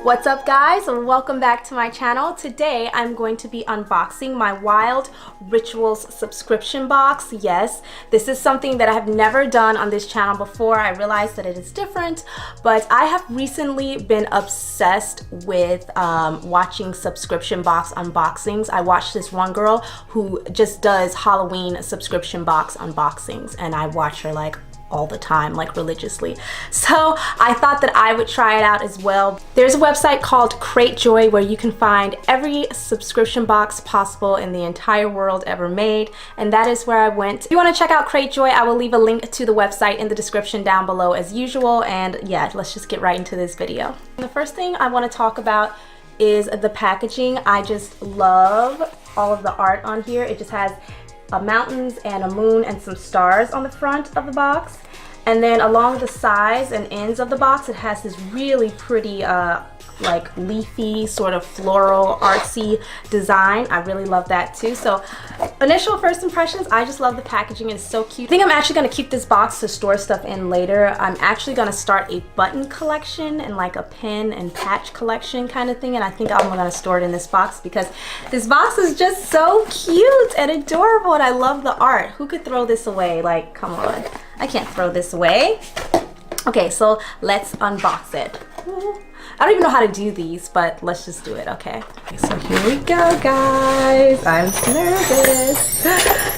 What's up guys, and welcome back to my channel. Today I'm going to be unboxing my Wild Rituals subscription box. Yes, this is something that I have never done on this channel before. I realize that it is different, but I have recently been obsessed with watching subscription box unboxings. I watched this one girl who just does Halloween subscription box unboxings, and I watch her like all the time, like religiously. So I thought that I would try it out as well. There's a website called Cratejoy where you can find every subscription box possible in the entire world ever made, and that is where I went. If you want to check out Cratejoy, I will leave a link to the website in the description down below as usual, and yeah, let's just get right into this video. The first thing I want to talk about is the packaging. I just love all of the art on here. It just has mountains and a moon and some stars on the front of the box, and then along the sides and ends of the box it has this really pretty like leafy sort of floral artsy design. I really love that too. So initial first impressions, I just love the packaging. It's so cute. I think I'm actually going to keep this box to store stuff in later. I'm actually going to start a button collection and like a pin and patch collection kind of thing, and I think I'm going to store it in this box because this box is just so cute and adorable, and I love the art. Who could throw this away? Like, come on, I can't throw this away. Okay, so let's unbox it. I don't even know how to do these, but let's just do it, okay? So here we go, guys. I'm nervous.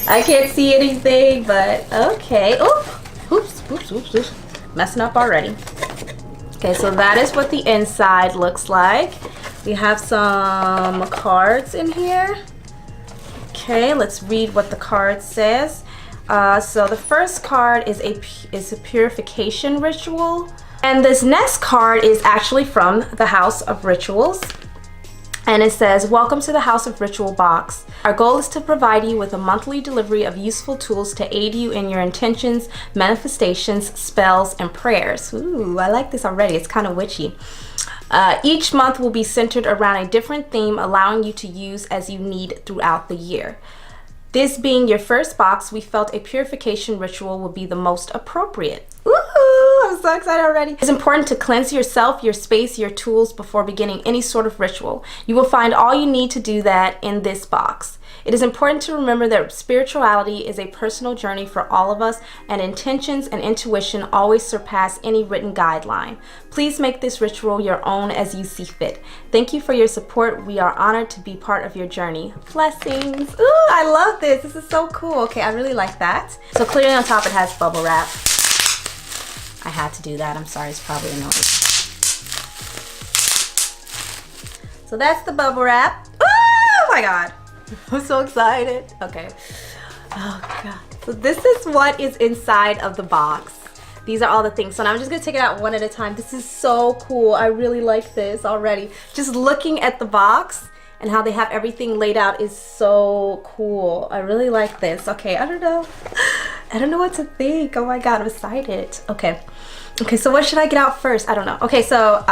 I can't see anything, but okay. Oh, oops. Messing up already. Okay, so that is what the inside looks like. We have some cards in here. Okay, let's read what the card says. So the first card is a purification ritual. And this next card is actually from the House of Rituals. And it says, "Welcome to the House of Ritual box. Our goal is to provide you with a monthly delivery of useful tools to aid you in your intentions, manifestations, spells, and prayers." Ooh, I like this already. It's kind of witchy. Each month will be centered around a different theme, allowing you to use as you need throughout the year. This being your first box, we felt a purification ritual would be the most appropriate. Ooh, I'm so excited already. It's important to cleanse yourself, your space, your tools before beginning any sort of ritual. You will find all you need to do that in this box. It is important to remember that spirituality is a personal journey for all of us, and intentions and intuition always surpass any written guideline. Please make this ritual your own as you see fit. Thank you for your support. We are honored to be part of your journey. Blessings. Ooh, I love this. This is so cool. Okay, I really like that. So clearly on top it has bubble wrap. I had to do that. I'm sorry, it's probably annoying. So that's the bubble wrap. Oh my God. I'm so excited. Okay. Oh God. So this is what is inside of the box. These are all the things. So now I'm just gonna take it out one at a time. This is so cool. I really like this already. Just looking at the box and how they have everything laid out is so cool. I really like this. Okay, I don't know what to think. Oh my God, I'm excited. Okay, so what should I get out first? I don't know. Okay, so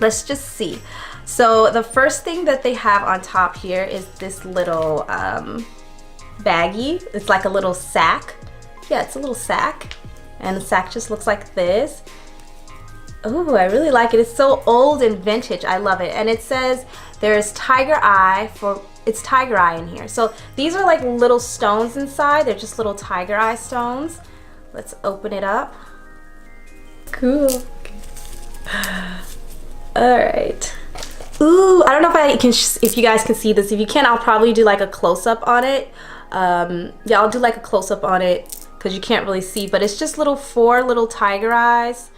let's just see. So the first thing that they have on top here is this little baggie. It's like a little sack. Yeah, it's a little sack, and the sack just looks like this. Oh, I really like it. It's so old and vintage. I love it. And it says there's tiger eye it's tiger eye in here. So these are like little stones inside. They're just little tiger eye stones. Let's open it up. Cool. All right. Ooh, I don't know if you guys can see this. If you can, I'll probably do like a close-up on it. Yeah, I'll do like a close-up on it because you can't really see, but it's just four little tiger eyes.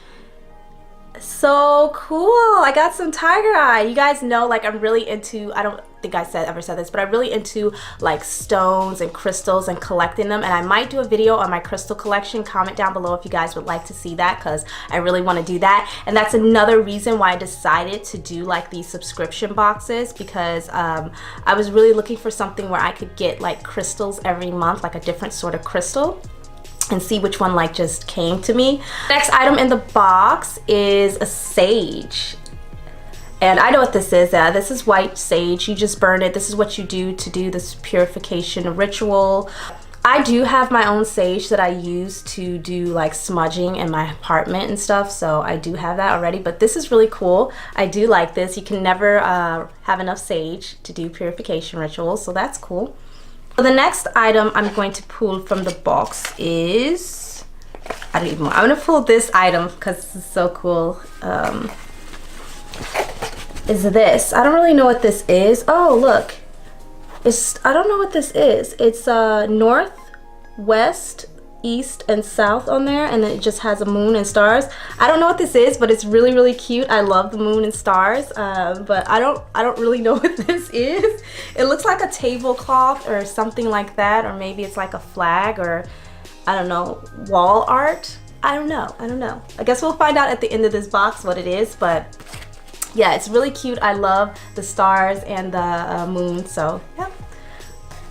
So cool. I got some tiger eye. You guys know, like, I'm really into, I don't think I ever said this, but I'm really into like stones and crystals and collecting them, and I might do a video on my crystal collection. Comment down below if you guys would like to see that, because I really want to do that. And that's another reason why I decided to do like these subscription boxes, because I was really looking for something where I could get like crystals every month, like a different sort of crystal, and see which one like just came to me. Next item in the box is a sage. And I know what this is. This is white sage. You just burn it. This is what you do to do this purification ritual. I do have my own sage that I use to do like smudging in my apartment and stuff, so I do have that already, but this is really cool. I do like this. You can never have enough sage to do purification rituals, so that's cool. So the next item I'm going to pull from the box is, I don't even know, I'm gonna pull this item because this is so cool. Is this, I don't really know what this is. Oh, look. I don't know what this is. It's north, west, east, and south on there, and then it just has a moon and stars. I don't know what this is, but it's really, really cute. I love the moon and stars, but I don't really know what this is. It looks like a tablecloth or something like that, or maybe it's like a flag, or I don't know, wall art. I don't know. I guess we'll find out at the end of this box what it is, but yeah, it's really cute. I love the stars and the moon, so yeah.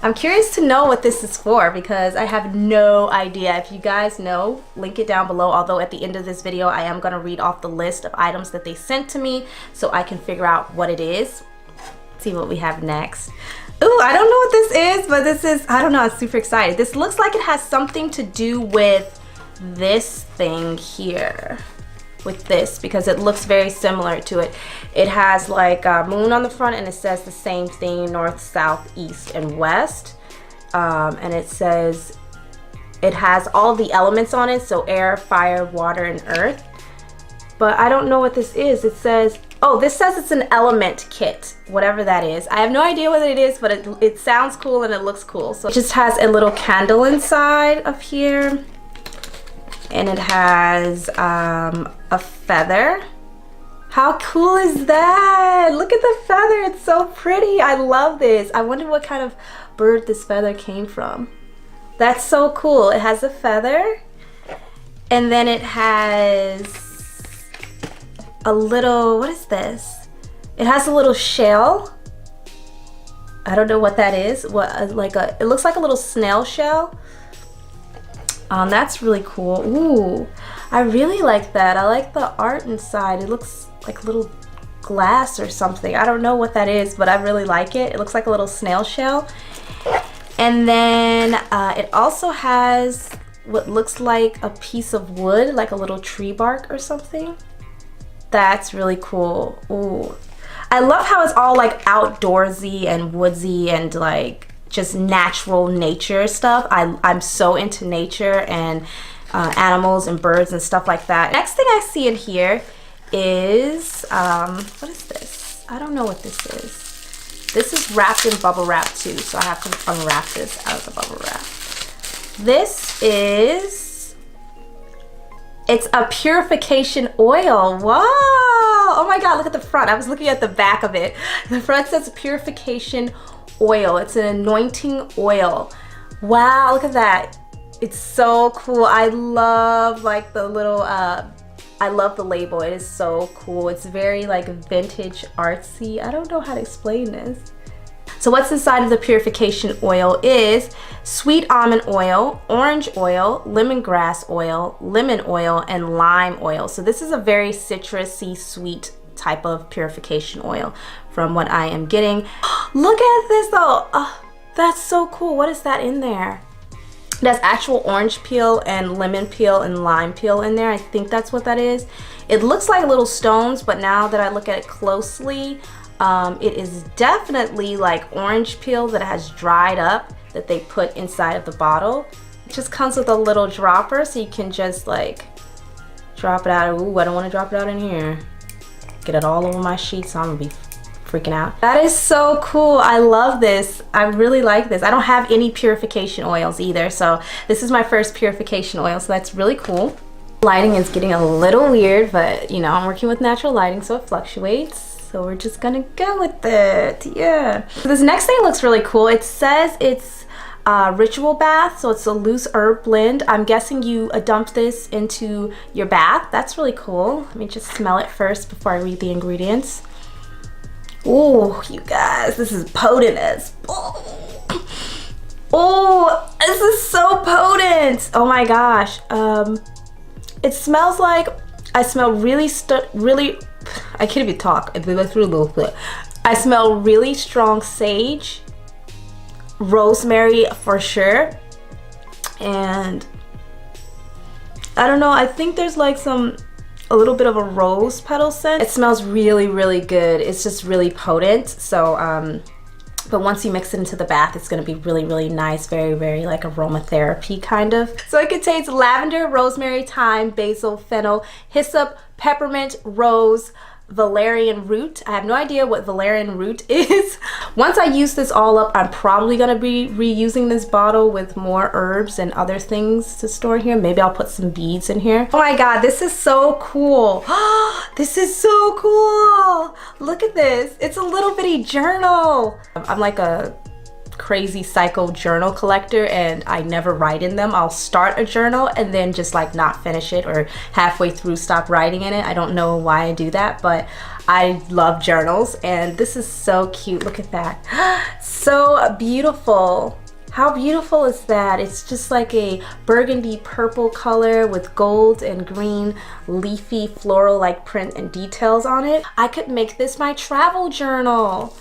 I'm curious to know what this is for because I have no idea. If you guys know, link it down below. Although at the end of this video, I am gonna read off the list of items that they sent to me so I can figure out what it is. Let's see what we have next. Ooh, I don't know what this is, but this is, I don't know, I'm super excited. This looks like it has something to do with this thing here. With this, because it looks very similar to it. It has like a moon on the front and it says the same thing, north, south, east, and west. And it says it has all the elements on it, so air, fire, water, and earth. But I don't know what this is. It says, oh, this says it's an element kit, whatever that is. I have no idea what it is, but it sounds cool and it looks cool. So it just has a little candle inside of here. And it has a feather. How cool is that? Look at the feather, it's so pretty. I love this. I wonder what kind of bird this feather came from. That's so cool. It has a feather, and then it has a little, what is this? It has a little shell. I don't know what that is. What, like it looks like a little snail shell. That's really cool. Ooh, I really like that. I like the art inside. It looks like little glass or something. I don't know what that is, but I really like it. It looks like a little snail shell. And then it also has what looks like a piece of wood, like a little tree bark or something. That's really cool. Ooh, I love how it's all like outdoorsy and woodsy and like just natural nature stuff. I'm so into nature and animals and birds and stuff like that. Next thing I see in here is, what is this? I don't know what this is. This is wrapped in bubble wrap too, so I have to unwrap this out of the bubble wrap. This is, it's a purification oil. Wow! Oh my God, look at the front. I was looking at the back of it. The front says purification oil. It's an anointing oil. Wow, look at that. It's so cool. I love like the little I love the label. It is so cool. It's very like vintage artsy. I don't know how to explain this. So what's inside of the purification oil is sweet almond oil, orange oil, lemongrass oil, lemon oil, and lime oil. So this is a very citrusy, sweet type of purification oil from what I am getting. Look at this though. Oh, that's so cool. What is that in there? That's actual orange peel and lemon peel and lime peel in there. I think that's what that is. It looks like little stones, but now that I look at it closely, it is definitely like orange peel that has dried up that they put inside of the bottle. It just comes with a little dropper, so you can just like drop it out. Ooh, I don't want to drop it out in here. Get it all over my sheets, so I'm gonna be freaking out. That is so cool. I love this. I really like this. I don't have any purification oils either, so this is my first purification oil, so that's really cool. Lighting is getting a little weird, but you know, I'm working with natural lighting, so it fluctuates. So we're just gonna go with it. Yeah. So this next thing looks really cool. It says it's ritual bath, so it's a loose herb blend. I'm guessing you dump this into your bath. That's really cool. Let me just smell it first before I read the ingredients. Oh, you guys, this is potent as. Oh, this is so potent. Oh my gosh. It smells like, I smell really, I can't even talk. I smell really strong sage, rosemary for sure, And I don't know, I think there's like a little bit of a rose petal scent. It smells really, really good. It's just really potent. So, but once you mix it into the bath, it's gonna be really, really nice. Very, very like aromatherapy kind of. So it contains lavender, rosemary, thyme, basil, fennel, hyssop, peppermint, rose, valerian root. I have no idea what valerian root is. Once I use this all up, I'm probably gonna be reusing this bottle with more herbs and other things to store here. Maybe I'll put some beads in here. Oh my god, this is so cool. This is so cool. Look at this. It's a little bitty journal. I'm like a crazy psycho journal collector, and I never write in them. I'll start a journal and then just like not finish it, or halfway through stop writing in it. I don't know why I do that, but I love journals, and this is so cute. Look at that. So beautiful. How beautiful is that? It's just like a burgundy purple color with gold and green leafy floral like print and details on it. I could make this my travel journal.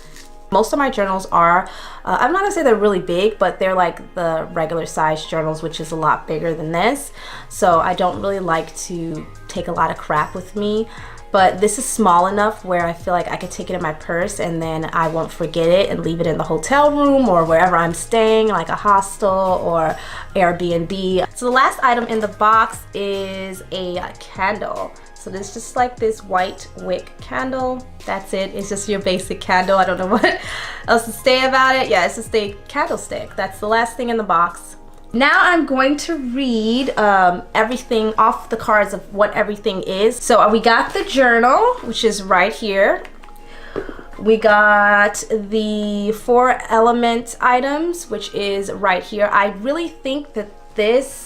Most of my journals are, I'm not gonna say they're really big, but they're like the regular size journals, which is a lot bigger than this. So I don't really like to take a lot of crap with me. But this is small enough where I feel like I could take it in my purse and then I won't forget it and leave it in the hotel room or wherever I'm staying, like a hostel or Airbnb. So the last item in the box is a candle. So there's just like this white wick candle. That's it. It's just your basic candle. I don't know what else to say about it. Yeah, it's just a candlestick. That's the last thing in the box. Now I'm going to read everything off the cards of what everything is. So we got the journal, which is right here. We got the 4 element items, which is right here. I really think that this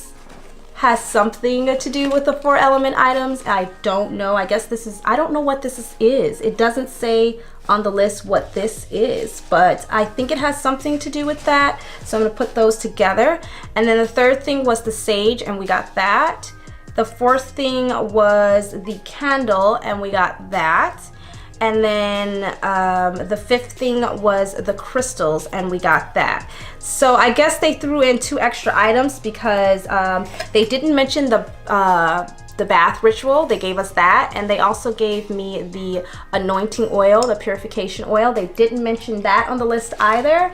has something to do with the 4 element items. I don't know. I guess this is, I don't know what this is. It doesn't say on the list what this is, but I think it has something to do with that. So I'm gonna put those together. And then the third thing was the sage, and we got that. The fourth thing was the candle, and we got that. And then the fifth thing was the crystals, and we got that. So I guess they threw in 2 extra items because they didn't mention the bath ritual. They gave us that, and they also gave me the anointing oil, the purification oil. They didn't mention that on the list either,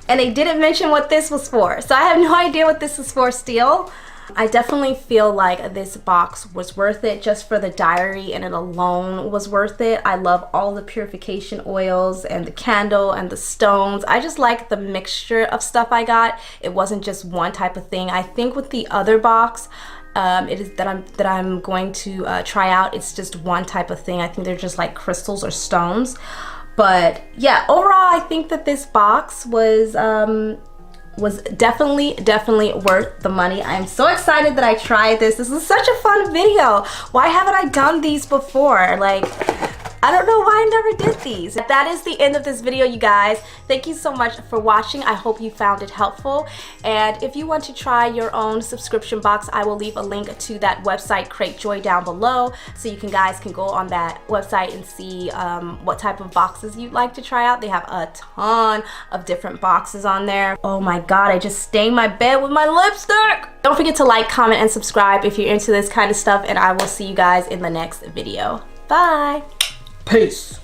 and they didn't mention what this was for. So I have no idea what this is for still. I definitely feel like this box was worth it just for the diary, and it alone was worth it. I love all the purification oils and the candle and the stones. I just like the mixture of stuff I got. It wasn't just one type of thing. I think with the other box, it is that I'm going to try out, it's just one type of thing. I think they're just like crystals or stones. But yeah, overall I think that this box was definitely worth the money. I am so excited that I tried this. This is such a fun video. Why haven't I done these before? Like, I don't know why I never did these. That is the end of this video, you guys. Thank you so much for watching. I hope you found it helpful. And if you want to try your own subscription box, I will leave a link to that website, Crate Joy, down below. So you guys can go on that website and see what type of boxes you'd like to try out. They have a ton of different boxes on there. Oh my God, I just stained my bed with my lipstick. Don't forget to like, comment, and subscribe if you're into this kind of stuff. And I will see you guys in the next video. Bye. Peace.